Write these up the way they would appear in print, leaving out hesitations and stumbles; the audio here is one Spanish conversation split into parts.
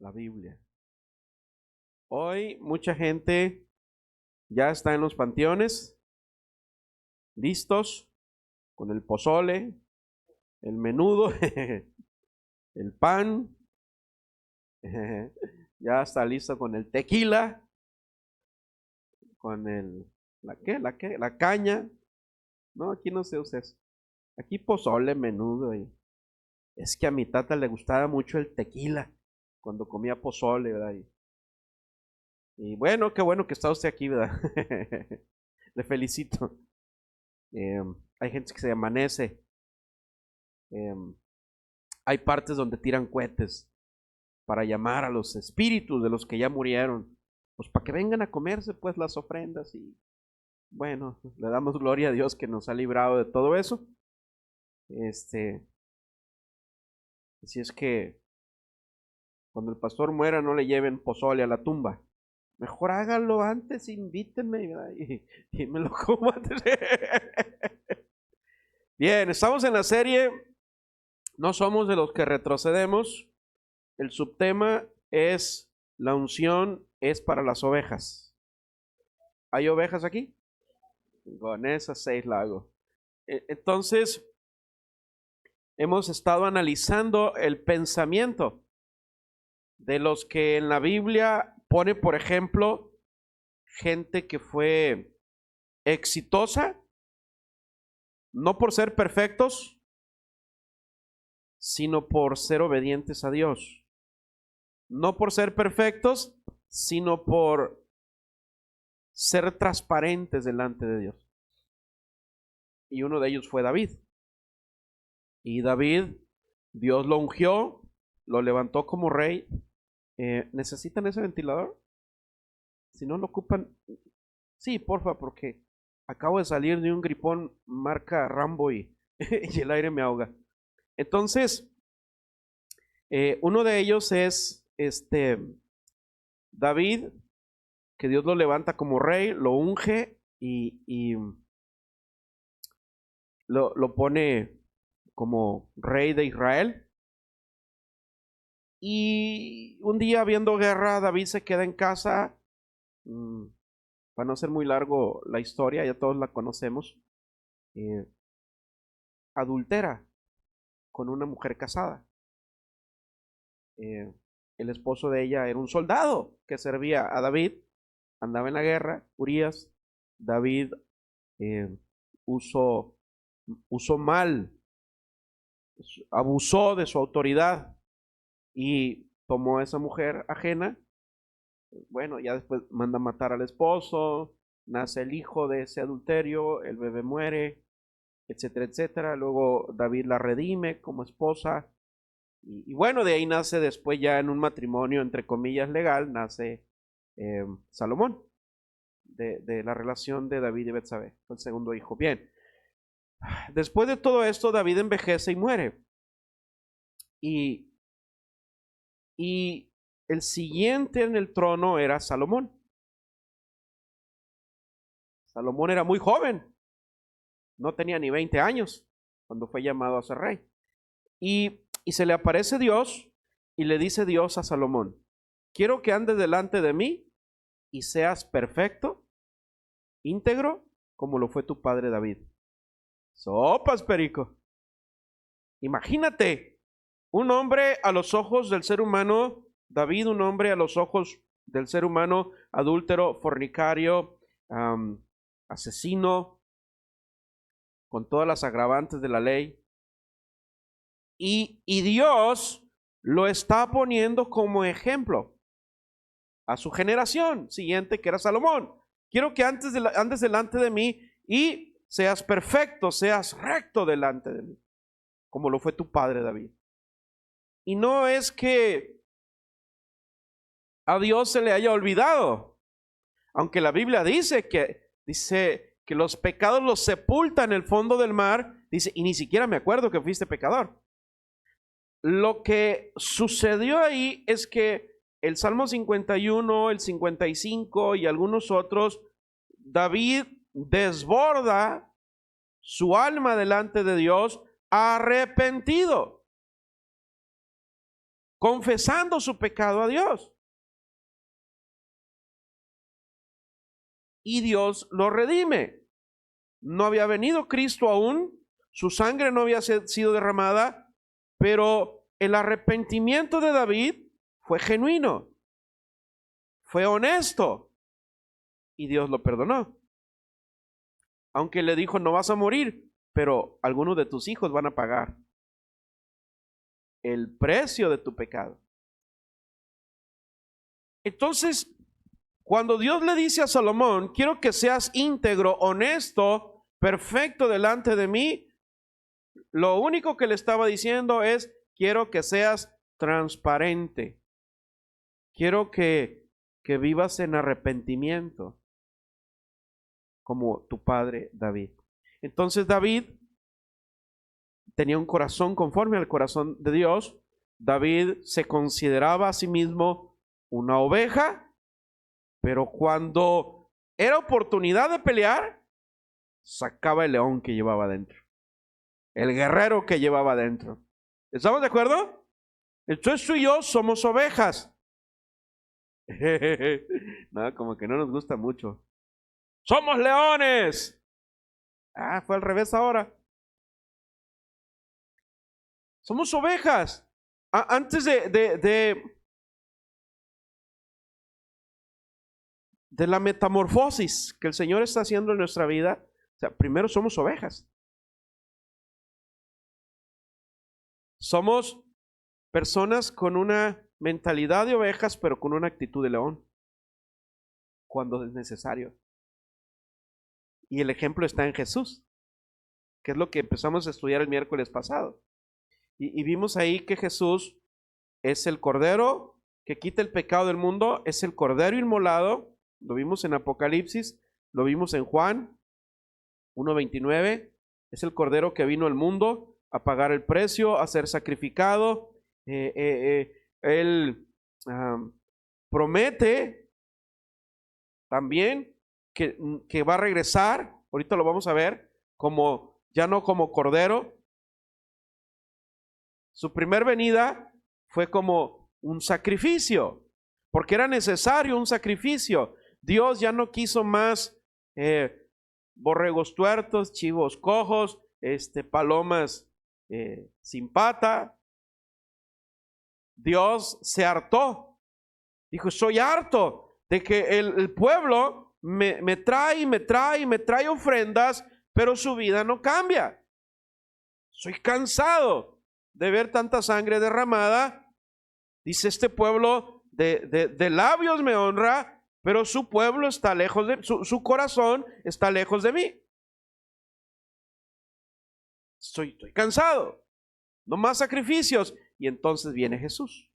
la Biblia. Hoy mucha gente ya está en los panteones, listos, con el pozole, el menudo, el pan, ya está listo con el tequila, con la caña. No, aquí no se usa eso. Aquí pozole, menudo. Es que a mi tata le gustaba mucho el tequila cuando comía pozole, ¿verdad? Y bueno, qué bueno que está usted aquí, ¿verdad? Le felicito. Hay gente que se amanece. Hay partes donde tiran cohetes para llamar a los espíritus de los que ya murieron, pues para que vengan a comerse pues las ofrendas. Y bueno, le damos gloria a Dios que nos ha librado de todo eso. Así es que cuando el pastor muera no le lleven pozole a la tumba. Mejor háganlo antes, invítenme y me lo como antes. Bien, estamos en la serie No somos de los que retrocedemos. El subtema es la unción es para las ovejas. ¿Hay ovejas aquí? Con esas 6 la hago. Entonces, hemos estado analizando el pensamiento de los que en la Biblia pone, por ejemplo, gente que fue exitosa, no por ser perfectos, sino por ser obedientes a Dios. No por ser perfectos, sino por ser transparentes delante de Dios. Y uno de ellos fue David. Y David, Dios lo ungió, lo levantó como rey. ¿Necesitan ese ventilador? Si no lo ocupan, sí, porfa, porque acabo de salir de un gripón marca Rambo y el aire me ahoga. Entonces, uno de ellos es David, que Dios lo levanta como rey, lo unge y lo pone como rey de Israel. Y un día, habiendo guerra, David se queda en casa. Para no ser muy largo la historia, ya todos la conocemos. Adultera con una mujer casada. El esposo de ella era un soldado que servía a David, andaba en la guerra, Urías. David usó mal, abusó de su autoridad y tomó a esa mujer ajena. Bueno, ya después manda matar al esposo, nace el hijo de ese adulterio, el bebé muere, etcétera, etcétera. Luego David la redime como esposa. Y bueno, de ahí nace después ya en un matrimonio, entre comillas, legal, nace Salomón, de la relación de David y Betsabé, el segundo hijo. Bien, después de todo esto, David envejece y muere. Y el siguiente en el trono era Salomón. Salomón era muy joven, no tenía ni 20 años cuando fue llamado a ser rey. Y se le aparece Dios y le dice Dios a Salomón: quiero que andes delante de mí y seas perfecto, íntegro, como lo fue tu padre David. Sopas, perico. Imagínate, un hombre a los ojos del ser humano, David, un hombre a los ojos del ser humano, adúltero, fornicario, asesino, con todas las agravantes de la ley. Y Dios lo está poniendo como ejemplo a su generación siguiente, que era Salomón. Quiero que andes delante de mí y seas perfecto, seas recto delante de mí, como lo fue tu padre David. Y no es que a Dios se le haya olvidado, aunque la Biblia dice que los pecados los sepulta en el fondo del mar, dice, y ni siquiera me acuerdo que fuiste pecador. Lo que sucedió ahí es que el Salmo 51, el 55 y algunos otros, David desborda su alma delante de Dios arrepentido, confesando su pecado a Dios. Y Dios lo redime. No había venido Cristo aún, su sangre no había sido derramada, pero el arrepentimiento de David fue genuino, fue honesto, y Dios lo perdonó. Aunque le dijo, no vas a morir, pero algunos de tus hijos van a pagar el precio de tu pecado. Entonces, cuando Dios le dice a Salomón, quiero que seas íntegro, honesto, perfecto delante de mí, lo único que le estaba diciendo es, quiero que seas transparente. Quiero que vivas en arrepentimiento, como tu padre David. Entonces David tenía un corazón conforme al corazón de Dios. David se consideraba a sí mismo una oveja, pero cuando era oportunidad de pelear, sacaba el león que llevaba dentro, el guerrero que llevaba dentro. ¿Estamos de acuerdo? Entonces tú y yo somos ovejas. No, como que no nos gusta mucho. Somos leones. Ah, fue al revés ahora. Somos ovejas. Antes de la metamorfosis que el Señor está haciendo en nuestra vida, o sea, primero somos ovejas. Somos personas con una mentalidad de ovejas, pero con una actitud de león, cuando es necesario. Y el ejemplo está en Jesús, que es lo que empezamos a estudiar el miércoles pasado. Y vimos ahí que Jesús es el Cordero que quita el pecado del mundo, es el Cordero inmolado. Lo vimos en Apocalipsis, lo vimos en Juan 1:29. Es el Cordero que vino al mundo a pagar el precio, a ser sacrificado. Él promete también que va a regresar. Ahorita lo vamos a ver, ya no como Cordero. Su primer venida fue como un sacrificio, porque era necesario un sacrificio. Dios ya no quiso más borregos tuertos, chivos cojos, palomas sin pata. Dios se hartó. Dijo, soy harto de que el pueblo me trae ofrendas, pero su vida no cambia. Soy cansado de ver tanta sangre derramada. Dice, este pueblo de labios me honra, pero su pueblo está lejos de su corazón está lejos de mí. Estoy cansado. No más sacrificios. Y entonces viene Jesús.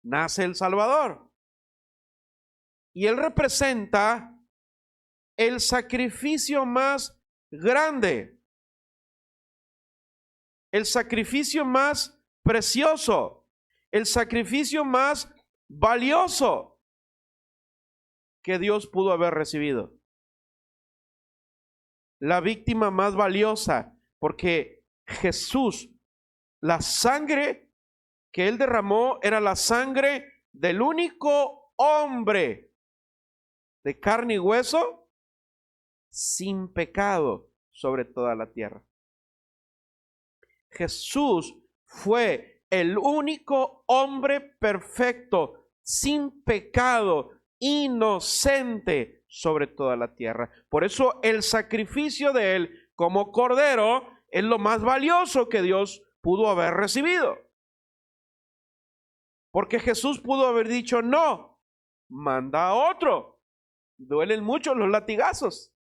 Nace el Salvador. Y Él representa el sacrificio más grande, el sacrificio más precioso, el sacrificio más valioso que Dios pudo haber recibido. La víctima más valiosa, porque Jesús, la sangre que Él derramó era la sangre del único hombre de carne y hueso sin pecado sobre toda la tierra. Jesús fue el único hombre perfecto, sin pecado, inocente sobre toda la tierra. Por eso el sacrificio de Él como Cordero es lo más valioso que Dios pudo haber recibido. Porque Jesús pudo haber dicho, no, manda a otro. Duelen mucho los latigazos.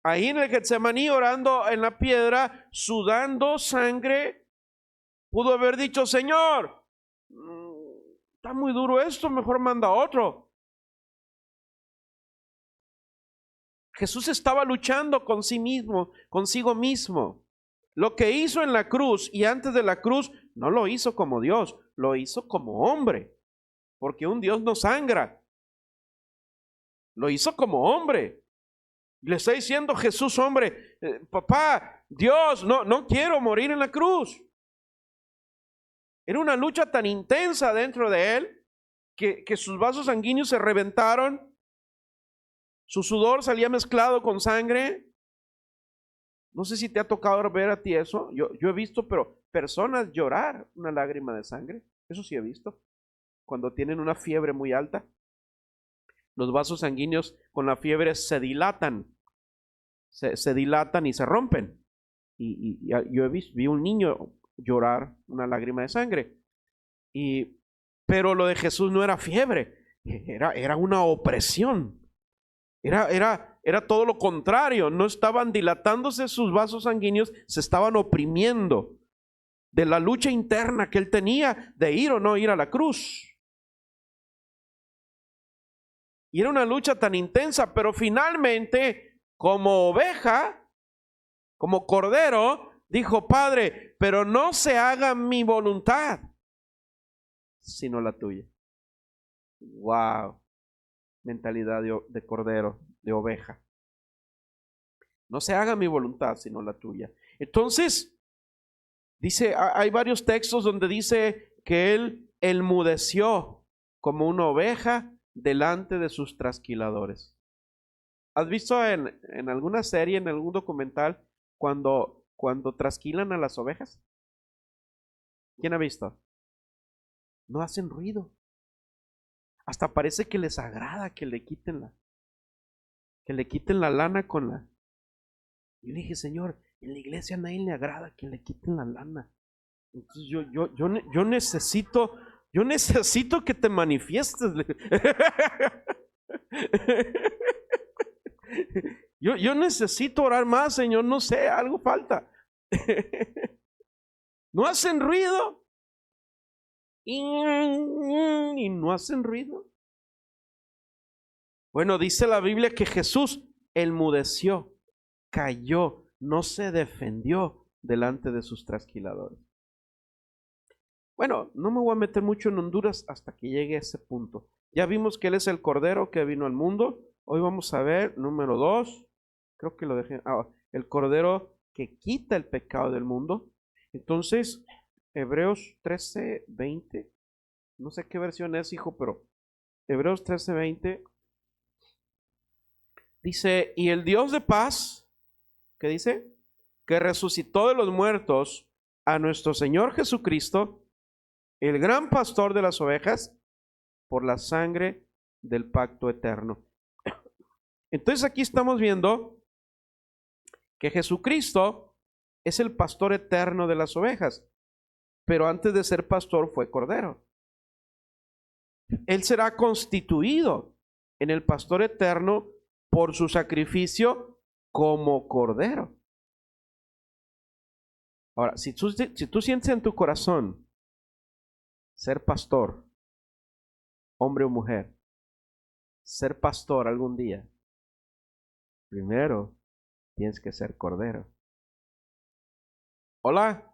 Ahí en el Getsemaní, orando en la piedra, sudando sangre, pudo haber dicho, Señor, está muy duro esto, mejor manda a otro. Jesús estaba luchando con sí mismo, consigo mismo. Lo que hizo en la cruz y antes de la cruz, no lo hizo como Dios, lo hizo como hombre, porque un Dios no sangra. Lo hizo como hombre. Le está diciendo Jesús, hombre, papá, Dios, no quiero morir en la cruz. Era una lucha tan intensa dentro de él que sus vasos sanguíneos se reventaron, su sudor salía mezclado con sangre. No sé si te ha tocado ver a ti eso. Yo he visto, pero personas llorar una lágrima de sangre. Eso sí he visto. Cuando tienen una fiebre muy alta, los vasos sanguíneos con la fiebre se dilatan. Se dilatan y se rompen. Yo vi un niño llorar una lágrima de sangre. Pero lo de Jesús no era fiebre, era una opresión. Era todo lo contrario. No estaban dilatándose sus vasos sanguíneos, se estaban oprimiendo de la lucha interna que él tenía de ir o no ir a la cruz. Y era una lucha tan intensa, pero finalmente, como oveja, como cordero, dijo: Padre, pero no se haga mi voluntad, sino la tuya. Wow, mentalidad de cordero, de oveja. No se haga mi voluntad, sino la tuya. Entonces, dice, hay varios textos donde dice que él enmudeció como una oveja delante de sus trasquiladores. ¿Has visto en alguna serie, en algún documental, cuando trasquilan a las ovejas? ¿Quién ha visto? No hacen ruido. Hasta parece que les agrada que le quiten la lana con la... Y le dije: Señor, en la iglesia a nadie le agrada que le quiten la lana. Entonces yo necesito que te manifiestes. Yo necesito orar más, Señor, no sé, algo falta. No hacen ruido. Y no hacen ruido. Bueno, dice la Biblia que Jesús enmudeció, cayó, no se defendió delante de sus trasquiladores. Bueno, no me voy a meter mucho en Honduras hasta que llegue a ese punto. Ya vimos que Él es el Cordero que vino al mundo. Hoy vamos a ver número 2. Creo que lo dejé. El Cordero que quita el pecado del mundo. Entonces, Hebreos 13:20. No sé qué versión es, hijo, pero Hebreos 13:20 dice: y el Dios de paz, ¿qué dice? Que resucitó de los muertos a nuestro Señor Jesucristo, el gran pastor de las ovejas, por la sangre del pacto eterno. Entonces aquí estamos viendo que Jesucristo es el pastor eterno de las ovejas, pero antes de ser pastor fue cordero. Él será constituido en el pastor eterno por su sacrificio como cordero. Ahora, si tú sientes en tu corazón ser pastor, hombre o mujer, ser pastor algún día, primero tienes que ser cordero. Hola.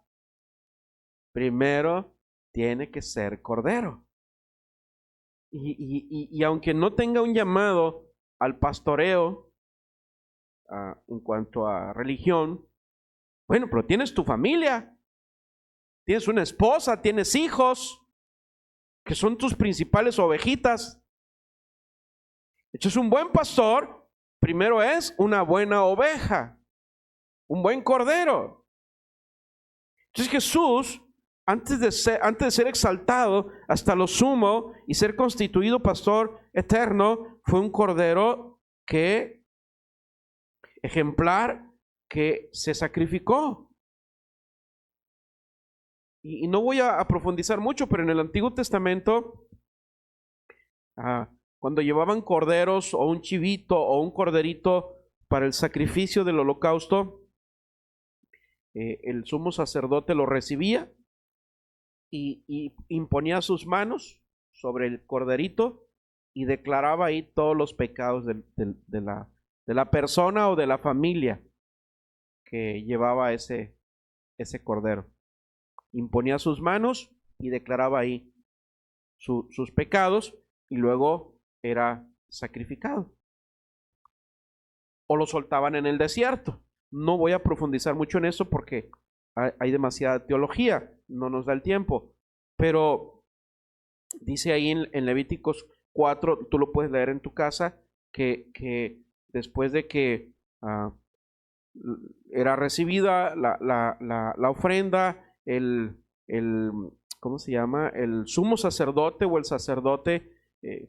Primero tiene que ser cordero. Y aunque no tenga un llamado al pastoreo en cuanto a religión, bueno, pero tienes tu familia, tienes una esposa, tienes hijos, que son tus principales ovejitas. Entonces, un buen pastor primero es una buena oveja, un buen cordero. Entonces Jesús, antes de ser exaltado hasta lo sumo y ser constituido pastor eterno, fue un cordero ejemplar, que se sacrificó. Y no voy a profundizar mucho, pero en el Antiguo Testamento, cuando llevaban corderos o un chivito o un corderito para el sacrificio del holocausto, el sumo sacerdote lo recibía y imponía sus manos sobre el corderito y declaraba ahí todos los pecados de la persona o de la familia que llevaba ese cordero. Imponía sus manos y declaraba ahí sus pecados, y luego era sacrificado. O lo soltaban en el desierto. No voy a profundizar mucho en eso porque hay demasiada teología, no nos da el tiempo. Pero dice ahí en Levíticos 4, tú lo puedes leer en tu casa, que después de que era recibida la ofrenda, ¿cómo se llama? El sumo sacerdote o el sacerdote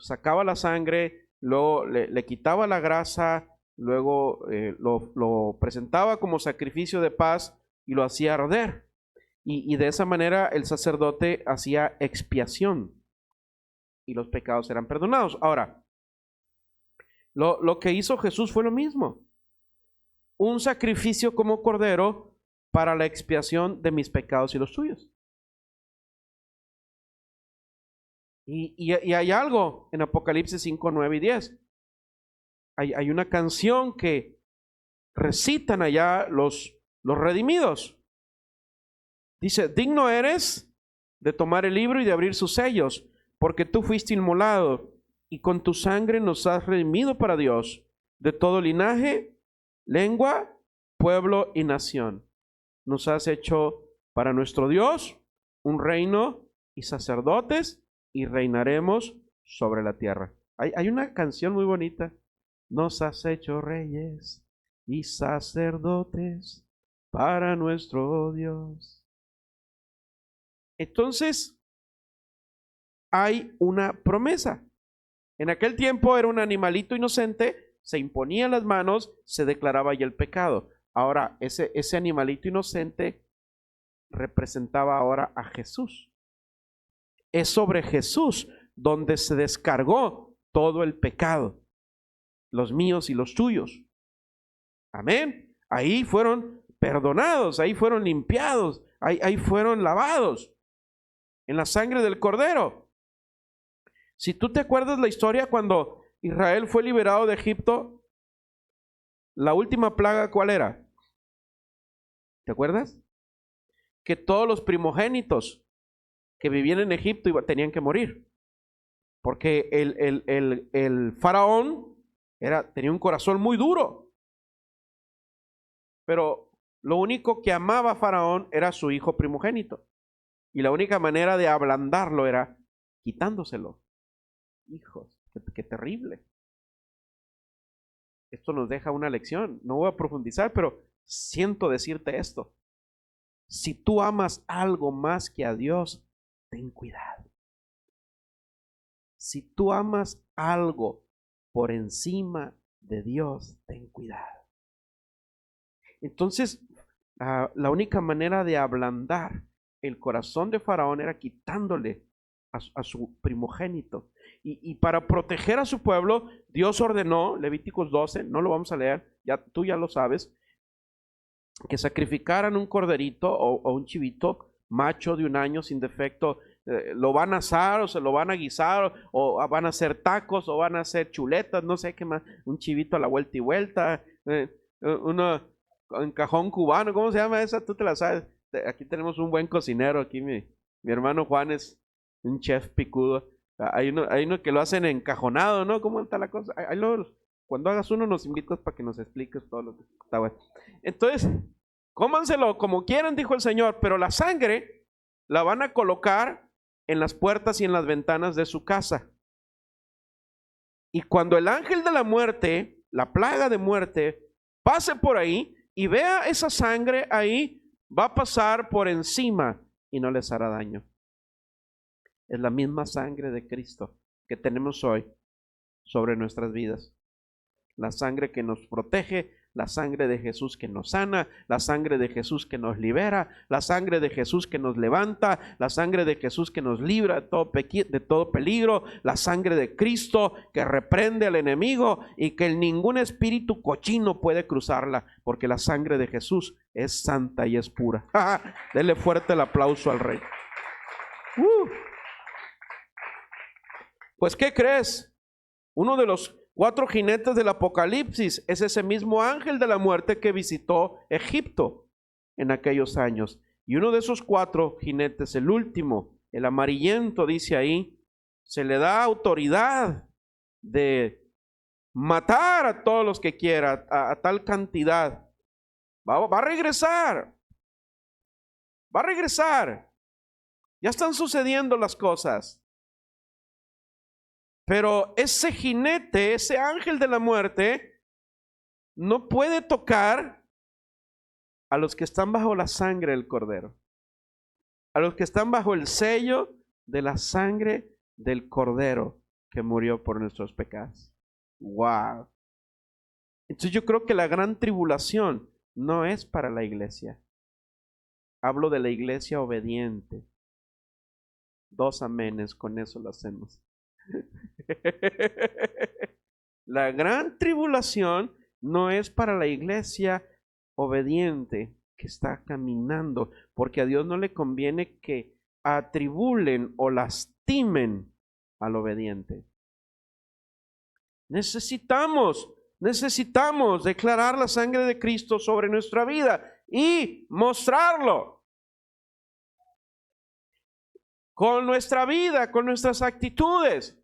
sacaba la sangre, luego le quitaba la grasa, luego lo presentaba como sacrificio de paz y lo hacía arder. Y de esa manera el sacerdote hacía expiación y los pecados eran perdonados. Ahora, lo que hizo Jesús fue lo mismo. Un sacrificio como cordero para la expiación de mis pecados y los tuyos. Y hay algo en Apocalipsis 5, 9 y 10. Hay una canción que recitan allá los redimidos. Dice, digno eres de tomar el libro y de abrir sus sellos, porque tú fuiste inmolado y con tu sangre nos has redimido para Dios de todo linaje, lengua, pueblo y nación. Nos has hecho para nuestro Dios un reino y sacerdotes y reinaremos sobre la tierra. Hay una canción muy bonita. Nos has hecho reyes y sacerdotes para nuestro Dios. Entonces, hay una promesa. En aquel tiempo era un animalito inocente, se imponía las manos, se declaraba ya el pecado. Ahora, ese animalito inocente representaba ahora a Jesús. Es sobre Jesús donde se descargó todo el pecado, los míos y los tuyos. Amén. Ahí fueron perdonados, ahí fueron limpiados, ahí fueron lavados en la sangre del Cordero. Si tú te acuerdas la historia cuando Israel fue liberado de Egipto, la última plaga, ¿cuál era? ¿Te acuerdas? Que todos los primogénitos que vivían en Egipto tenían que morir. Porque el faraón tenía un corazón muy duro. Pero lo único que amaba a Faraón era su hijo primogénito. Y la única manera de ablandarlo era quitándoselo. Hijos, qué terrible. Esto nos deja una lección. No voy a profundizar, pero siento decirte esto. Si tú amas algo más que a Dios, ten cuidado. Si tú amas algo por encima de Dios, ten cuidado. Entonces, la única manera de ablandar el corazón de Faraón era quitándole a su primogénito. Y para proteger a su pueblo, Dios ordenó, Levíticos 12, no lo vamos a leer, tú ya lo sabes, que sacrificaran un corderito o un chivito macho de 1 año sin defecto. Lo van a asar o se lo van a guisar o van a hacer tacos o van a hacer chuletas, no sé qué más, un chivito a la vuelta y vuelta, en cajón cubano, ¿cómo se llama esa? Tú te la sabes. Aquí tenemos un buen cocinero, aquí mi hermano Juan es un chef picudo. Hay uno que lo hacen encajonado, ¿no? ¿Cómo está la cosa? Cuando hagas uno nos invitas para que nos expliques todo lo que está bueno. Entonces, cómanselo como quieran, dijo el Señor, pero la sangre la van a colocar en las puertas y en las ventanas de su casa. Y cuando el ángel de la muerte, la plaga de muerte, pase por ahí y vea esa sangre ahí, va a pasar por encima y no les hará daño. Es la misma sangre de Cristo que tenemos hoy sobre nuestras vidas. La sangre que nos protege, la sangre de Jesús que nos sana, la sangre de Jesús que nos libera, la sangre de Jesús que nos levanta, la sangre de Jesús que nos libra de todo peligro, la sangre de Cristo que reprende al enemigo y que ningún espíritu cochino puede cruzarla, porque la sangre de Jesús es santa y es pura. Denle fuerte el aplauso al Rey. Pues, ¿qué crees? Uno de los 4 jinetes del Apocalipsis es ese mismo ángel de la muerte que visitó Egipto en aquellos años. Y uno de esos 4 jinetes, el último, el amarillento, dice ahí, se le da autoridad de matar a todos los que quiera, a tal cantidad. Va a regresar. Va a regresar. Ya están sucediendo las cosas. Pero ese jinete, ese ángel de la muerte, no puede tocar a los que están bajo la sangre del Cordero, a los que están bajo el sello de la sangre del Cordero que murió por nuestros pecados. Wow. Entonces yo creo que la gran tribulación no es para la iglesia. Hablo de la iglesia obediente. 2 amenes, con eso lo hacemos. La gran tribulación no es para la iglesia obediente que está caminando, porque a Dios no le conviene que atribulen o lastimen al obediente. Necesitamos declarar la sangre de Cristo sobre nuestra vida y mostrarlo con nuestra vida, con nuestras actitudes.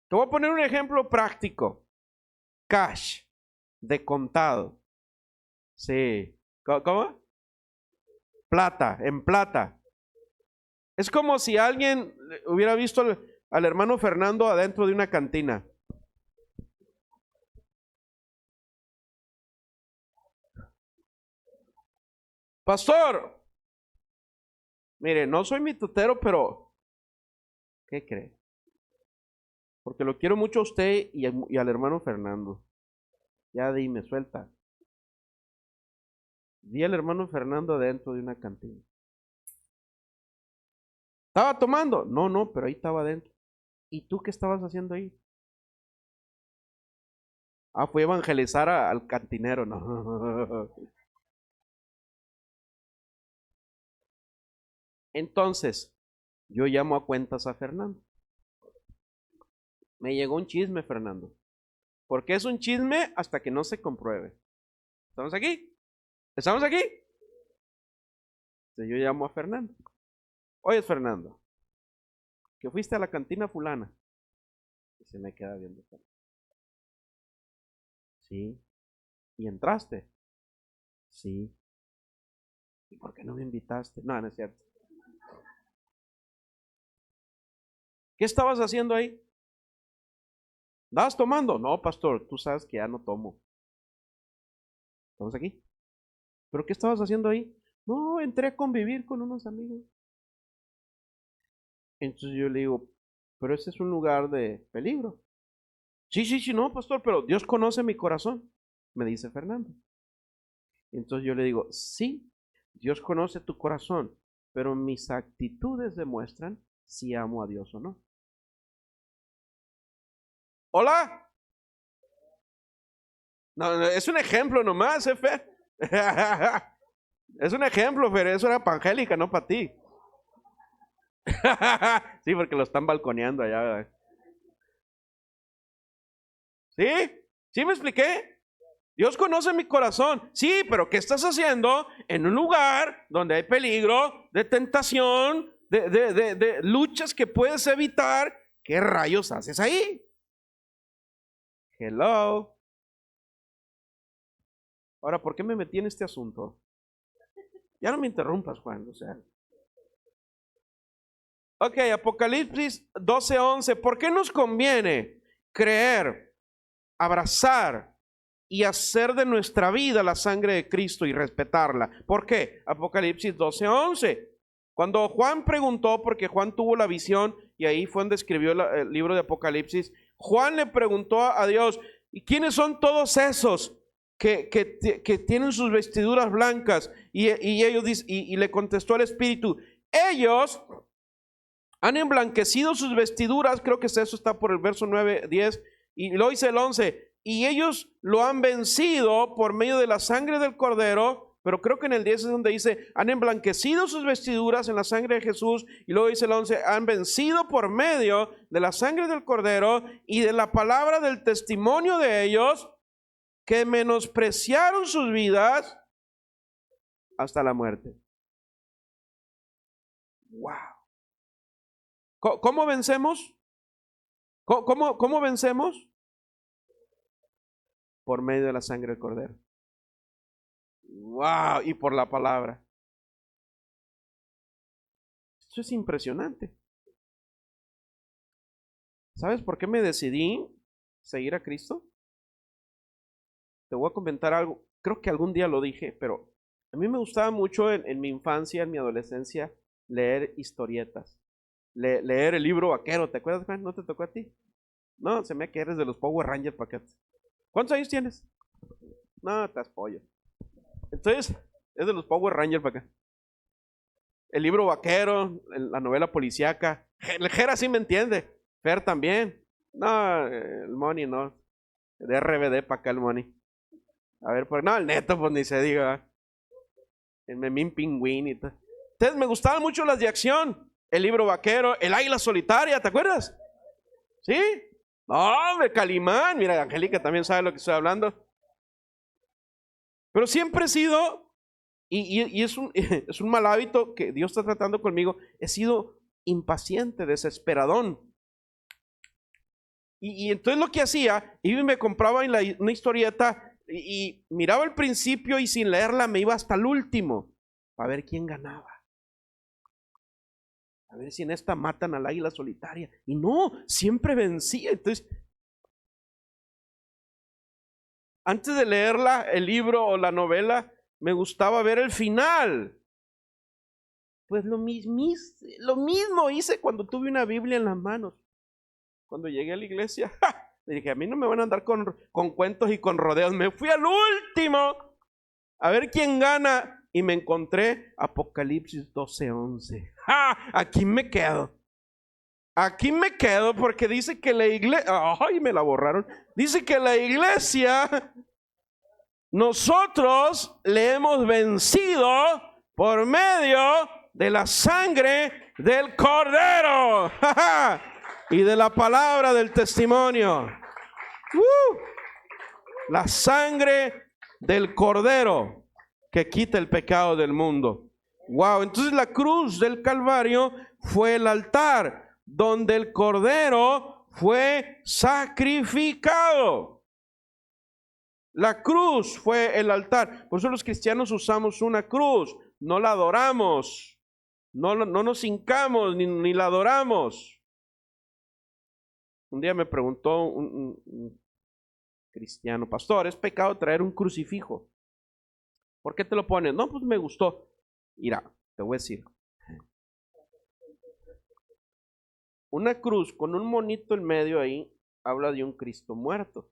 Te voy a poner un ejemplo práctico. Cash, de contado. Sí. ¿Cómo? Plata, en plata. Es como si alguien hubiera visto al hermano Fernando adentro de una cantina. Pastor, mire, no soy mi tutero, pero ¿qué cree? Porque lo quiero mucho a usted y al hermano Fernando. Ya dime, suelta. Vi al hermano Fernando adentro de una cantina. ¿Estaba tomando? No, pero ahí estaba adentro. ¿Y tú qué estabas haciendo ahí? Fui a evangelizar al cantinero, no. Entonces, yo llamo a cuentas a Fernando. Me llegó un chisme, Fernando. Porque es un chisme hasta que no se compruebe. ¿Estamos aquí? ¿Estamos aquí? Entonces yo llamo a Fernando. Oye, Fernando, que fuiste a la cantina fulana. Y se me queda viendo. Sí. ¿Y entraste? Sí. ¿Y por qué no me invitaste? No, no es cierto. ¿Qué estabas haciendo ahí? ¿Estabas tomando? No, pastor, tú sabes que ya no tomo. ¿Estamos aquí? ¿Pero qué estabas haciendo ahí? No, entré a convivir con unos amigos. Entonces yo le digo, pero ese es un lugar de peligro. Sí, no, pastor, pero Dios conoce mi corazón, me dice Fernando. Entonces yo le digo, sí, Dios conoce tu corazón, pero mis actitudes demuestran si amo a Dios o no. Hola. No, es un ejemplo nomás, Fer. Es un ejemplo, pero eso era para Angélica, no para ti. Sí, porque lo están balconeando allá. ¿Sí? ¿Sí me expliqué? Dios conoce mi corazón. Sí, pero ¿qué estás haciendo en un lugar donde hay peligro, de tentación, de luchas que puedes evitar? ¿Qué rayos haces ahí? Hello. Ahora, ¿por qué me metí en este asunto? Ya no me interrumpas, Juan. O sea. Ok, Apocalipsis 12:11. ¿Por qué nos conviene creer, abrazar y hacer de nuestra vida la sangre de Cristo y respetarla? ¿Por qué? Apocalipsis 12:11. Cuando Juan preguntó, porque Juan tuvo la visión y ahí fue donde escribió el libro de Apocalipsis, Juan le preguntó a Dios, ¿y quiénes son todos esos que tienen sus vestiduras blancas? Y le contestó el Espíritu, ellos han emblanquecido sus vestiduras, creo que eso está por el verso 9, 10, y lo dice el 11, y ellos lo han vencido por medio de la sangre del Cordero, pero creo que en el 10 es donde dice, han emblanquecido sus vestiduras en la sangre de Jesús, y luego dice el 11, han vencido por medio de la sangre del Cordero y de la palabra del testimonio de ellos, que menospreciaron sus vidas hasta la muerte. Wow. ¿Cómo vencemos? ¿Cómo vencemos? Por medio de la sangre del Cordero. Wow, y por la palabra. Eso es impresionante. ¿Sabes por qué me decidí seguir a Cristo? Te voy a comentar algo. Creo que algún día lo dije, pero a mí me gustaba mucho en mi infancia, en mi adolescencia, leer historietas. Leer el libro vaquero. ¿Te acuerdas, Juan? ¿No te tocó a ti? No, se me que eres de los Power Rangers para acá. ¿Cuántos años tienes? No, estás pollo. Entonces, es de los Power Rangers para acá. El libro vaquero, la novela policíaca. El Jera sí me entiende. Fer también. No, el Money no. De RBD para acá el Money. A ver, pues no, el Neto, pues ni se diga. El Memín Pingüín y todo. Entonces me gustaban mucho las de acción. El libro vaquero, el Águila Solitaria, ¿te acuerdas? ¿Sí? No, hombre, Calimán. Mira, Angélica también sabe lo que estoy hablando. Pero siempre he sido, y es un mal hábito que Dios está tratando conmigo, he sido impaciente, desesperadón. Y entonces lo que hacía, iba y me compraba una historieta y miraba el principio y sin leerla me iba hasta el último a ver quién ganaba. A ver si en esta matan al águila solitaria. Y no, siempre vencía. Entonces, antes de leerla, el libro o la novela, me gustaba ver el final. Pues lo mismo hice cuando tuve una Biblia en las manos. Cuando llegué a la iglesia, le dije, a mí no me van a andar con cuentos y con rodeos. Me fui al último a ver quién gana. Y me encontré Apocalipsis 12:11. Aquí me quedo. Aquí me quedo porque dice que la iglesia, ay, me la borraron. Dice que la iglesia, nosotros le hemos vencido por medio de la sangre del Cordero y de la palabra del testimonio. La sangre del Cordero que quita el pecado del mundo. Wow, entonces la cruz del Calvario fue el altar donde el Cordero fue sacrificado. La cruz fue el altar. Por eso los cristianos usamos una cruz, no la adoramos, no nos hincamos ni la adoramos. Un día me preguntó un cristiano, pastor, ¿es pecado traer un crucifijo? ¿Por qué te lo pones? No, pues me gustó. Mira, te voy a decir. Una cruz con un monito en medio ahí habla de un Cristo muerto.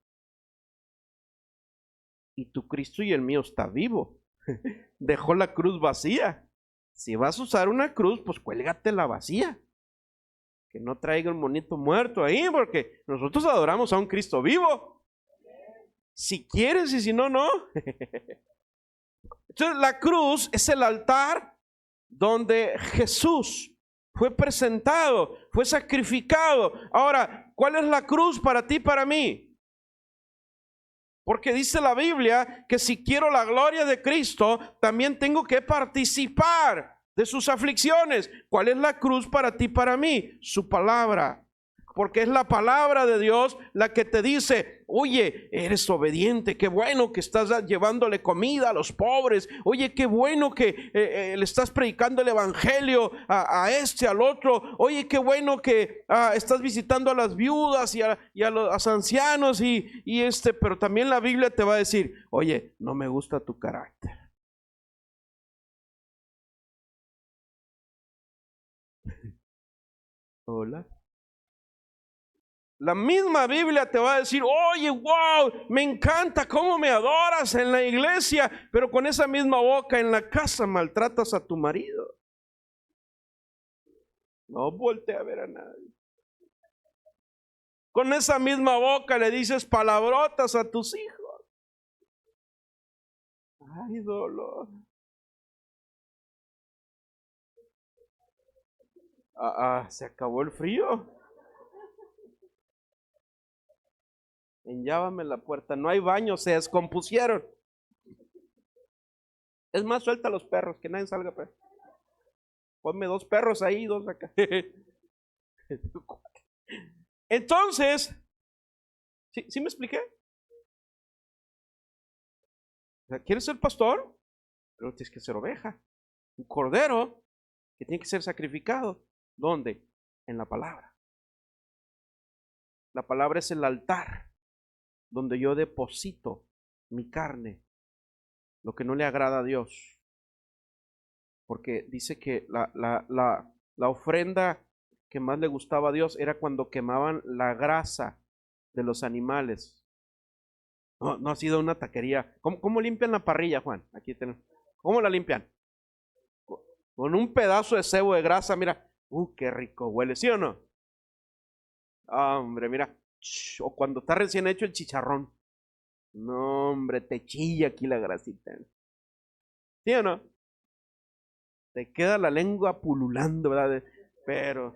Y tu Cristo y el mío está vivo. Dejó la cruz vacía. Si vas a usar una cruz, pues cuélgate la vacía. Que no traiga el monito muerto ahí, porque nosotros adoramos a un Cristo vivo. Si quieres y si no, no. Entonces la cruz es el altar donde Jesús fue presentado, fue sacrificado. Ahora, ¿cuál es la cruz para ti y para mí? Porque dice la Biblia que si quiero la gloria de Cristo, también tengo que participar de sus aflicciones. ¿Cuál es la cruz para ti y para mí? Su palabra. Porque es la palabra de Dios la que te dice, oye, eres obediente, qué bueno que estás llevándole comida a los pobres, oye, qué bueno que le estás predicando el evangelio a este, al otro, oye, qué bueno que estás visitando a las viudas y a los ancianos, pero también la Biblia te va a decir, oye, no me gusta tu carácter. Hola. La misma Biblia te va a decir, oye, wow, me encanta cómo me adoras en la iglesia, pero con esa misma boca en la casa maltratas a tu marido. No voltea a ver a nadie. Con esa misma boca le dices palabrotas a tus hijos. Ay, dolor. Se acabó el frío. Enllávame la puerta. No hay baño, se descompusieron. Es más, suelta a los perros, que nadie salga. Ponme 2 perros ahí, 2 acá. Entonces, ¿sí me expliqué? ¿Quieres ser pastor? Pero tienes que ser oveja, un cordero. que tiene que ser sacrificado. ¿Dónde? En la palabra. La palabra es el altar donde yo deposito mi carne, lo que no le agrada a Dios. Porque dice que la ofrenda que más le gustaba a Dios era cuando quemaban la grasa de los animales. No ha sido una taquería. ¿Cómo limpian la parrilla, Juan? Aquí tenemos. ¿Cómo la limpian? Con un pedazo de cebo de grasa, mira. Qué rico huele, ¿sí o no? Hombre, mira. O cuando está recién hecho el chicharrón. No, hombre, te chilla aquí la grasita. ¿Sí o no? Te queda la lengua pululando, ¿verdad? Pero,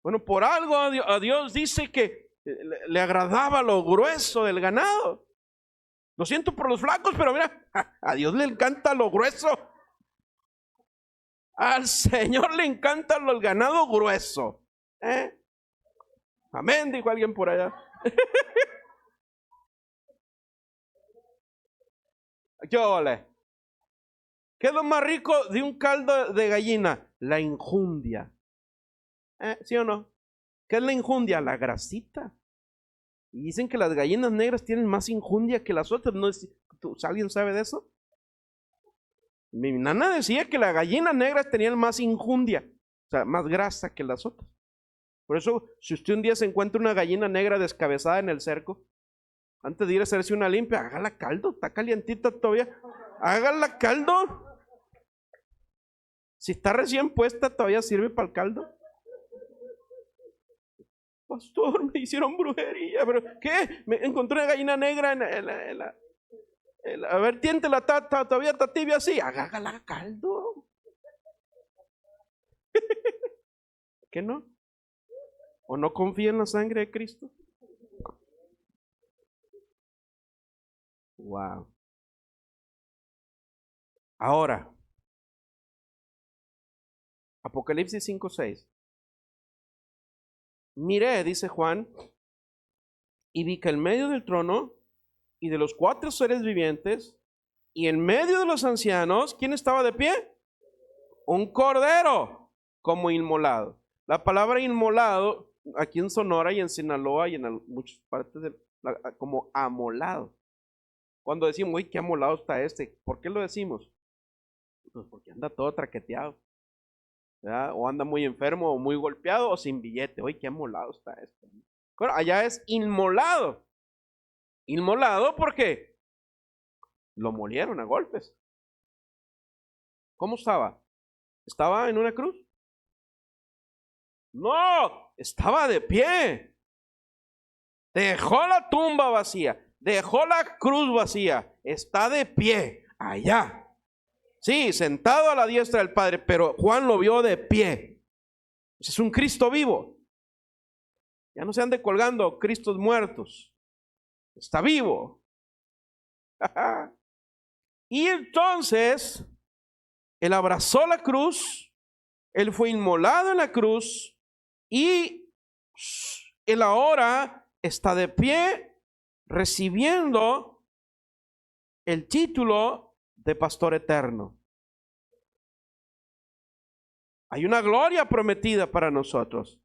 bueno, por algo a Dios dice que le agradaba lo grueso del ganado. Lo siento por los flacos, pero mira, a Dios le encanta lo grueso. Al Señor le encanta el ganado grueso. Amén, dijo alguien por allá. ¿Qué ole? ¿Qué es lo más rico de un caldo de gallina? La injundia. ¿Sí o no? ¿Qué es la injundia? La grasita. Y dicen que las gallinas negras tienen más injundia que las otras. ¿No es, ¿alguien sabe de eso? Mi nana decía que las gallinas negras tenían más injundia, o sea, más grasa que las otras. Por eso, si usted un día se encuentra una gallina negra descabezada en el cerco, antes de ir a hacerse una limpia, hágala caldo, está calientita todavía, hágala caldo. Si está recién puesta, todavía sirve para el caldo. Pastor, me hicieron brujería, pero ¿qué? Me encontré una gallina negra a ver, tiéntela, todavía está tibia así, hágala caldo. ¿Qué no? ¿O no confía en la sangre de Cristo? Wow. Ahora, Apocalipsis 5:6. Miré, dice Juan, y vi que en medio del trono y de los 4 seres vivientes y en medio de los ancianos, ¿quién estaba de pie? Un cordero como inmolado. La palabra inmolado aquí en Sonora y en Sinaloa y en muchas partes como amolado. Cuando decimos, uy, qué amolado está este, ¿por qué lo decimos? Pues porque anda todo traqueteado, ¿verdad? O anda muy enfermo, o muy golpeado, o sin billete. Uy, qué amolado está este. Bueno, allá es inmolado. Inmolado porque lo molieron a golpes. ¿Cómo estaba? ¿Estaba en una cruz? No, estaba de pie. Dejó la tumba vacía, dejó la cruz vacía, está de pie allá. Sí, sentado a la diestra del Padre, pero Juan lo vio de pie. Es un Cristo vivo. Ya no se ande colgando Cristos muertos. Está vivo. Y entonces, él abrazó la cruz, él fue inmolado en la cruz y él ahora está de pie recibiendo el título de pastor eterno. Hay una gloria prometida para nosotros,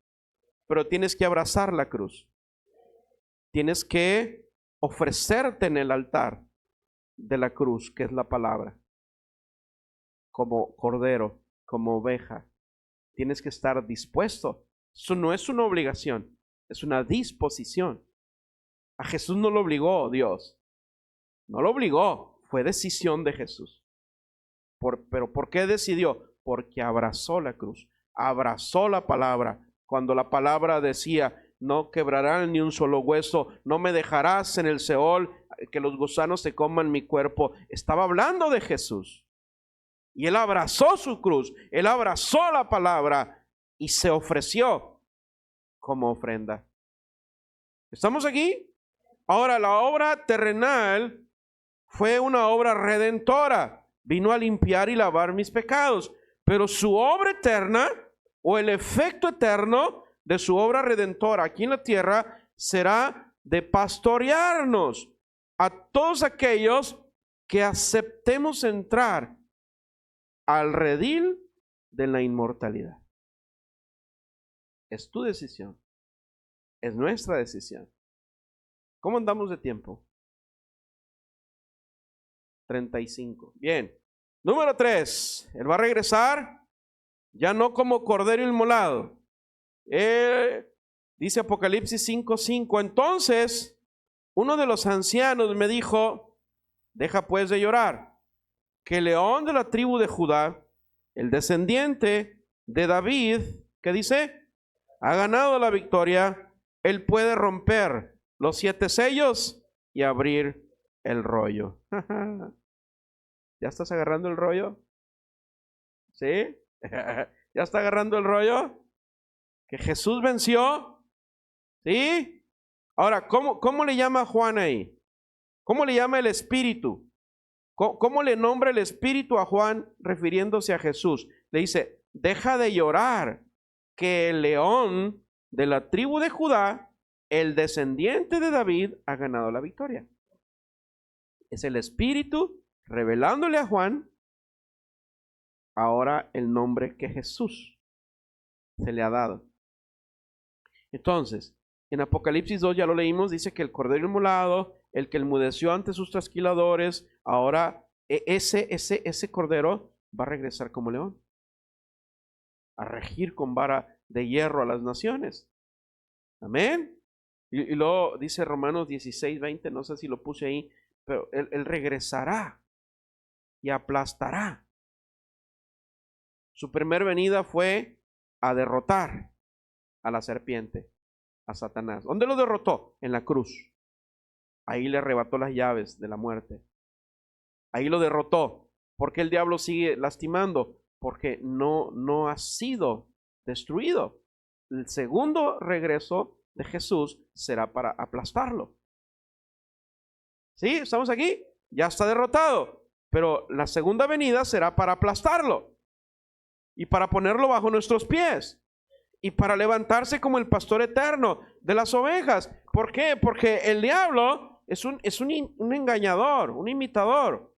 pero tienes que abrazar la cruz. Tienes que ofrecerte en el altar de la cruz, que es la palabra, como cordero, como oveja. Tienes que estar dispuesto. Eso no es una obligación, es una disposición. A Jesús no lo obligó Dios, no lo obligó, fue decisión de Jesús. Pero ¿por qué decidió? Porque abrazó la cruz, abrazó la palabra. Cuando la palabra decía, no quebrarán ni un solo hueso, no me dejarás en el Seol, que los gusanos se coman mi cuerpo. Estaba hablando de Jesús. Y él abrazó su cruz, él abrazó la palabra y se ofreció como ofrenda. ¿Estamos aquí? Ahora, la obra terrenal fue una obra redentora. Vino a limpiar y lavar mis pecados. Pero su obra eterna o el efecto eterno de su obra redentora aquí en la tierra será de pastorearnos a todos aquellos que aceptemos entrar al redil de la inmortalidad. Es tu decisión. Es nuestra decisión. ¿Cómo andamos de tiempo? 35. Bien. Número 3. Él va a regresar ya no como cordero inmolado. Dice Apocalipsis 5:5. Entonces, uno de los ancianos me dijo, deja pues de llorar, que el león de la tribu de Judá, el descendiente de David, ¿qué dice? Ha ganado la victoria. Él puede romper los 7 sellos y abrir el rollo. ¿Ya estás agarrando el rollo? ¿Sí? ¿Ya está agarrando el rollo? Que Jesús venció. ¿Sí? Ahora, ¿cómo le llama Juan ahí? ¿Cómo le llama el Espíritu? ¿Cómo le nombra el Espíritu a Juan refiriéndose a Jesús? Le dice, deja de llorar, que el león de la tribu de Judá, el descendiente de David, ha ganado la victoria. Es el Espíritu revelándole a Juan ahora el nombre que Jesús se le ha dado. Entonces, en Apocalipsis 2 ya lo leímos, dice que el cordero inmolado, el que enmudeció ante sus trasquiladores, ahora ese cordero va a regresar como león, a regir con vara de hierro a las naciones. Amén. Y luego dice Romanos 16:20, no sé si lo puse ahí, pero él regresará y aplastará. Su primer venida fue a derrotar a la serpiente, a Satanás. ¿Dónde lo derrotó? En la cruz. Ahí le arrebató las llaves de la muerte. Ahí lo derrotó. ¿Por qué el diablo sigue lastimando? Porque no ha sido destruido. El segundo regreso de Jesús será para aplastarlo. ¿Sí? ¿Estamos aquí? Ya está derrotado. Pero la segunda venida será para aplastarlo y para ponerlo bajo nuestros pies y para levantarse como el pastor eterno de las ovejas. ¿Por qué? Porque el diablo es un engañador, un imitador.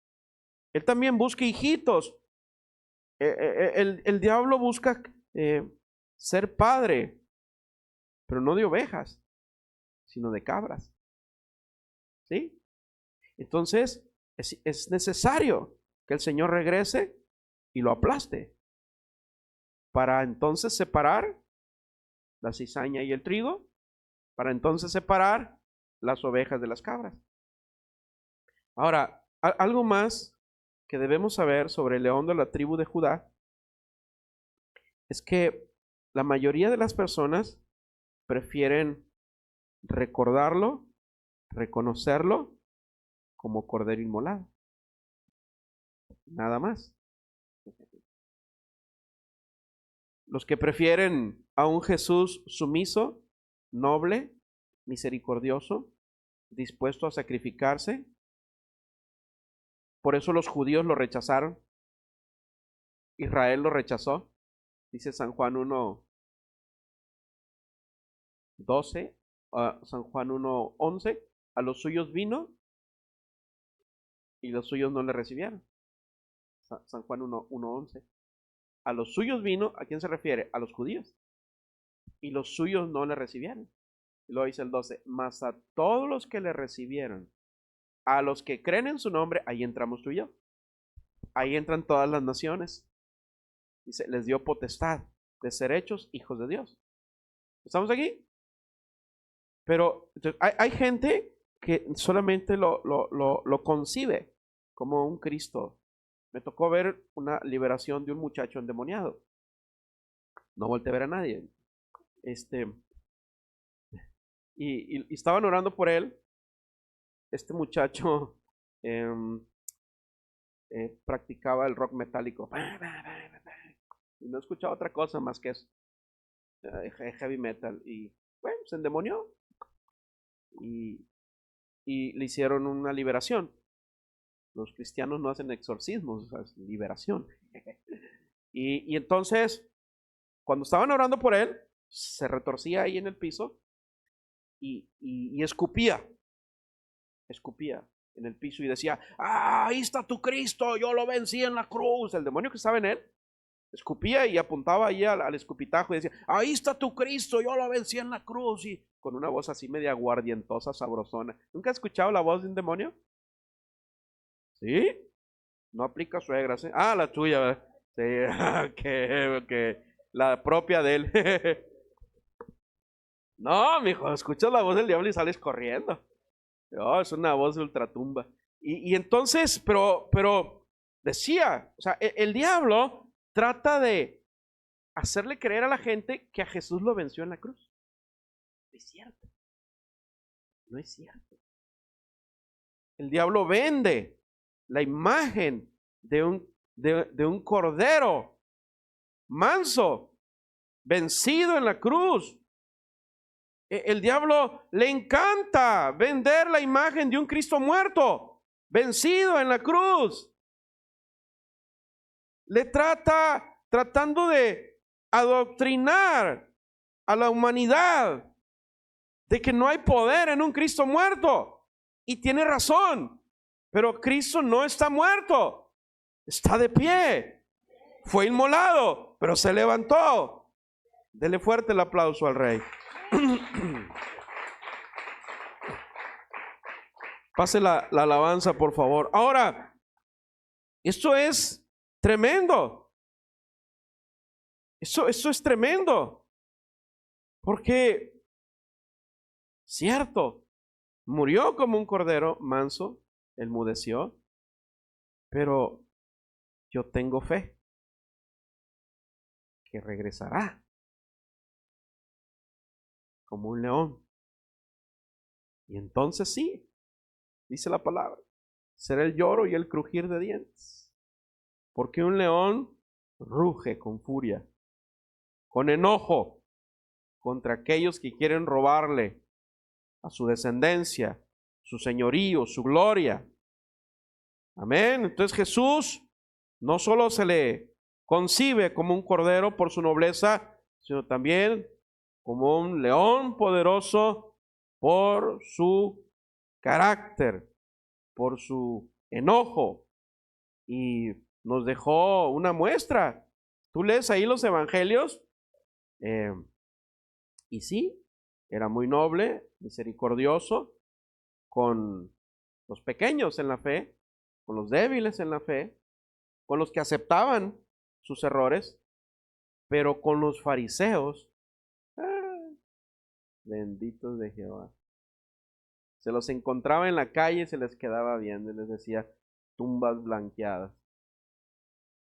Él también busca hijitos. El diablo busca ser padre, pero no de ovejas, sino de cabras. ¿Sí? Entonces, es necesario que el Señor regrese y lo aplaste, para entonces separar la cizaña y el trigo, para entonces separar las ovejas de las cabras. Ahora, algo más que debemos saber sobre el león de la tribu de Judá es que la mayoría de las personas prefieren recordarlo, reconocerlo como cordero inmolado. Nada más. Los que prefieren a un Jesús sumiso, noble, misericordioso, dispuesto a sacrificarse. Por eso los judíos lo rechazaron. Israel lo rechazó. Dice San Juan 1:12, San Juan 1:11, a los suyos vino y los suyos no le recibieron. San Juan 1:11. A los suyos vino, ¿a quién se refiere? A los judíos. Y los suyos no le recibieron. Y luego dice el 12, mas a todos los que le recibieron, a los que creen en su nombre, ahí entramos tú y yo. Ahí entran todas las naciones. Dice, les dio potestad de ser hechos hijos de Dios. ¿Estamos aquí? Pero hay gente que solamente lo concibe como un Cristo. Me tocó ver una liberación de un muchacho endemoniado. No volteé a ver a nadie. Y estaban orando por él. Este muchacho practicaba el rock metálico. Y no escuchaba otra cosa más que eso. Heavy metal. Y bueno, se endemonió. Y le hicieron una liberación. Los cristianos no hacen exorcismos, o sea, es liberación. Y entonces, cuando estaban orando por él, se retorcía ahí en el piso y escupía en el piso y decía, ahí está tu Cristo, yo lo vencí en la cruz. El demonio que estaba en él Escupía y apuntaba ahí al escupitajo y decía, ahí está tu Cristo, yo lo vencí en la cruz. Y con una voz así media aguardientosa, sabrosona. ¿Nunca has escuchado la voz de un demonio? ¿Sí? No aplica suegras, ¿eh? Ah, la tuya, ¿verdad? Sí, que la propia de él. No, mijo, escuchas la voz del diablo y sales corriendo. No, es una voz de ultratumba. Y entonces, pero decía, o sea, el diablo trata de hacerle creer a la gente que a Jesús lo venció en la cruz. No es cierto. No es cierto. El diablo vende la imagen de un cordero manso, vencido en la cruz. El diablo le encanta vender la imagen de un Cristo muerto, vencido en la cruz. Le tratando de adoctrinar a la humanidad de que no hay poder en un Cristo muerto. Y tiene razón, pero Cristo no está muerto, está de pie. Fue inmolado, pero se levantó. Dele fuerte el aplauso al Rey. Pase la alabanza, por favor. Ahora, esto es tremendo. Eso es tremendo. Porque, cierto, murió como un cordero manso, enmudeció, pero yo tengo fe que regresará como un león. Y entonces sí, dice la palabra, será el lloro y el crujir de dientes. Porque un león ruge con furia, con enojo contra aquellos que quieren robarle a su descendencia, su señorío, su gloria. Amén. Entonces Jesús no solo se le concibe como un cordero por su nobleza, sino también como un león poderoso por su carácter, por su enojo. Y nos dejó una muestra. Tú lees ahí los evangelios, y sí, era muy noble, misericordioso con los pequeños en la fe, con los débiles en la fe, con los que aceptaban sus errores, pero con los fariseos, benditos de Jehová. Se los encontraba en la calle y se les quedaba viendo y les decía, tumbas blanqueadas,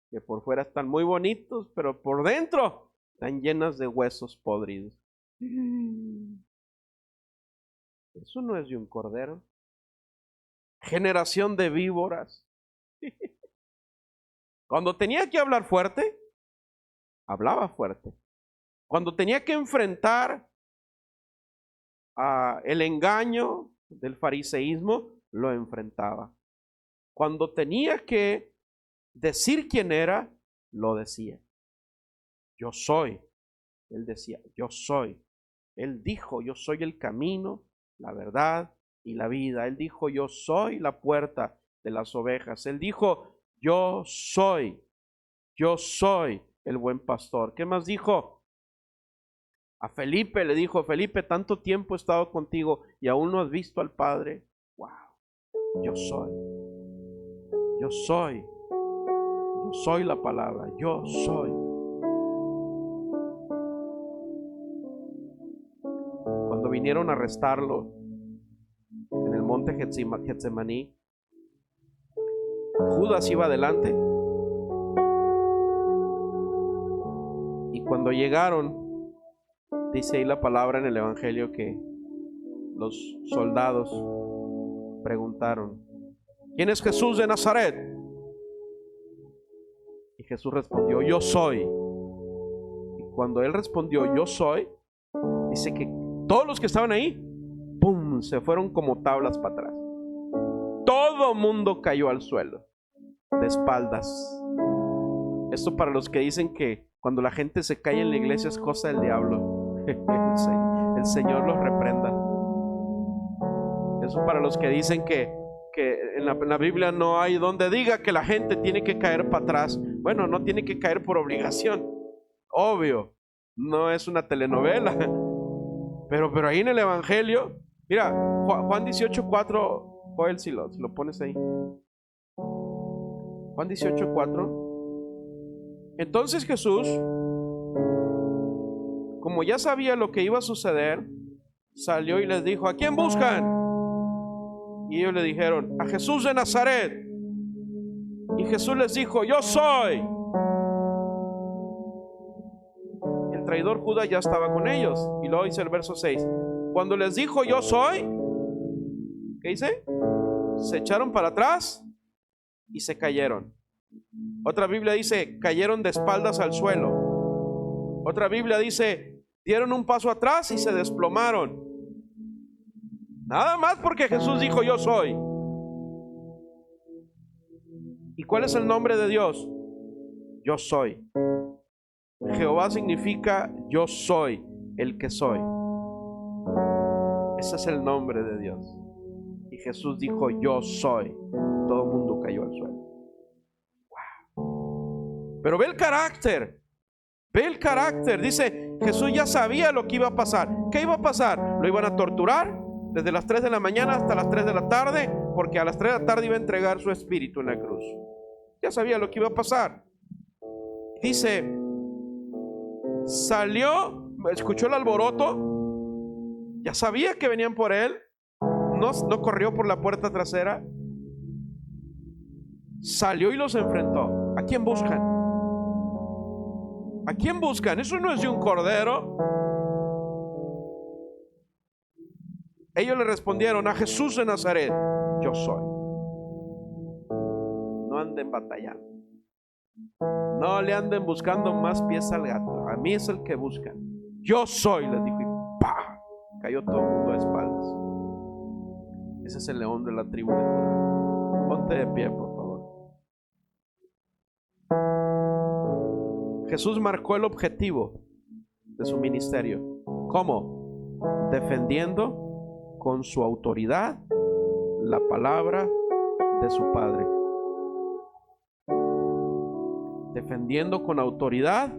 que por fuera están muy bonitos, pero por dentro están llenas de huesos podridos. Eso no es de un cordero. Generación de víboras. Cuando tenía que hablar fuerte, hablaba fuerte. Cuando tenía que enfrentar el engaño del fariseísmo, lo enfrentaba. Cuando tenía que decir quién era, lo decía. Yo soy. Él decía, yo soy. Él dijo, yo soy el camino, la verdad y la vida. Él dijo, yo soy la puerta de las ovejas. Él dijo, yo soy el buen pastor. ¿Qué más dijo? A Felipe le dijo, Felipe, tanto tiempo he estado contigo y aún no has visto al Padre. Wow, yo soy la palabra, yo soy. Cuando vinieron a arrestarlo en el monte Getsemaní, Judas iba adelante. Y cuando llegaron, dice ahí la palabra en el evangelio que los soldados preguntaron, ¿quién es Jesús de Nazaret? Y Jesús respondió, yo soy. Y cuando él respondió, yo soy, dice que todos los que estaban ahí, ¡pum!, se fueron como tablas para atrás. Todo mundo cayó al suelo, de espaldas. Esto para los que dicen que cuando la gente se cae en la iglesia es cosa del diablo. El Señor los reprenda. Eso para los que dicen que en la Biblia no hay donde diga que la gente tiene que caer para atrás. Bueno, no tiene que caer por obligación, obvio, no es una telenovela, pero ahí en el Evangelio, mira, Juan 18:4, Joel, si lo pones ahí. Juan 18:4. Entonces Jesús, como ya sabía lo que iba a suceder, salió y les dijo: ¿a quién buscan? Y ellos le dijeron: a Jesús de Nazaret. Y Jesús les dijo: yo soy. El traidor Judas ya estaba con ellos. Y luego dice el verso 6: cuando les dijo yo soy, ¿qué dice? Se echaron para atrás y se cayeron. Otra Biblia dice: cayeron de espaldas al suelo. Otra Biblia dice: dieron un paso atrás y se desplomaron. Nada más porque Jesús dijo yo soy. ¿Y cuál es el nombre de Dios? Yo soy. Jehová significa yo soy, el que soy. Ese es el nombre de Dios. Y Jesús dijo yo soy. Todo el mundo cayó al suelo. Wow. Pero ve el carácter. Ve el carácter. Dice, Jesús ya sabía lo que iba a pasar. ¿Qué iba a pasar? Lo iban a torturar desde las 3 de la mañana hasta las 3 de la tarde, porque a las 3 de la tarde iba a entregar su espíritu en la cruz. Ya sabía lo que iba a pasar. Dice, salió, escuchó el alboroto, ya sabía que venían por él, no corrió por la puerta trasera, salió y los enfrentó. ¿A quién buscan? ¿A quién buscan? Eso no es de un cordero. Ellos le respondieron: a Jesús de Nazaret. Yo soy. No anden batallando, no le anden buscando más pies al gato. A mí es el que buscan. Yo soy, les dijo, y ¡pah! Cayó todo el mundo de espaldas. Ese es el león de la tribu de Judá. Ponte de pie, por favor. Jesús marcó el objetivo de su ministerio. ¿Cómo? Defendiendo con su autoridad la palabra de su Padre. Defendiendo con autoridad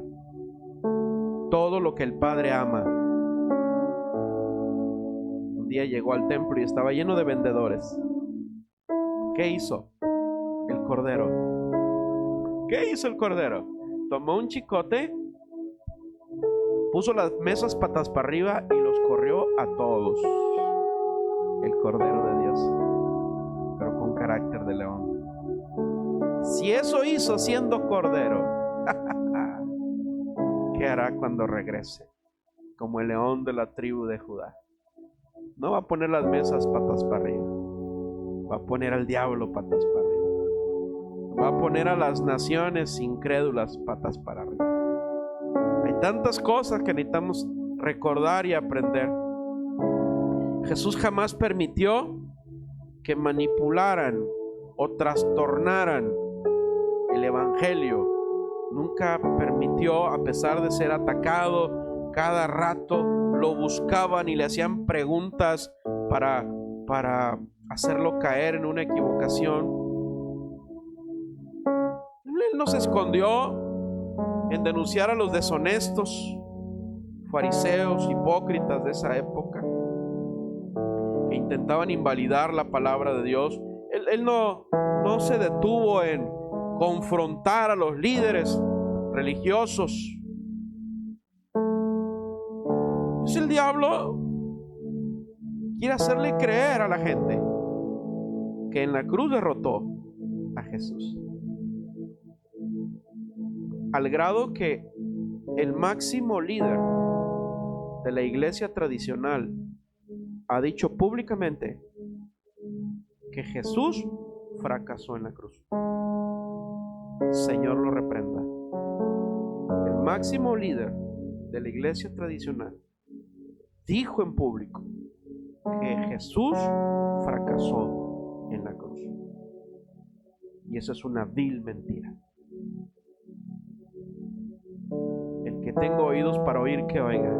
todo lo que el Padre ama. Un día llegó al templo y estaba lleno de vendedores. ¿Qué hizo el cordero? ¿Qué hizo el cordero? Tomó un chicote, puso las mesas patas para arriba y los corrió a todos. El cordero de Dios, pero con carácter de león. Si eso hizo siendo cordero, ¿qué hará cuando regrese? Como el león de la tribu de Judá. No va a poner las mesas patas para arriba, va a poner al diablo patas para arriba, va a poner a las naciones incrédulas patas para arriba. Hay tantas cosas que necesitamos recordar y aprender. Jesús jamás permitió que manipularan o trastornaran el evangelio. Nunca permitió, a pesar de ser atacado cada rato, lo buscaban y le hacían preguntas para hacerlo caer en una equivocación. Él no se escondió en denunciar a los deshonestos fariseos, hipócritas de esa época, que intentaban invalidar la palabra de Dios. Él no se detuvo en confrontar a los líderes religiosos. Entonces el diablo quiere hacerle creer a la gente que en la cruz derrotó a Jesús, al grado que el máximo líder de la iglesia tradicional ha dicho públicamente que Jesús fracasó en la cruz. Señor lo reprenda. El máximo líder de la iglesia tradicional dijo en público que Jesús fracasó en la cruz. Y eso es una vil mentira. El que tenga oídos para oír, que oiga,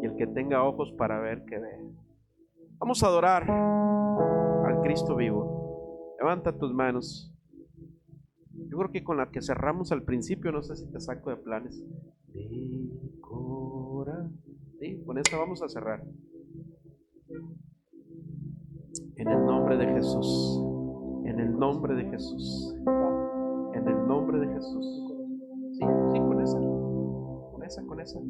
y el que tenga ojos para ver, que vea. Vamos a adorar al Cristo vivo. Levanta tus manos. Yo creo que con la que cerramos al principio, no sé si te saco de planes. Sí, con esta vamos a cerrar. En el nombre de Jesús. En el nombre de Jesús. En el nombre de Jesús. Sí, sí, con esa. Con esa.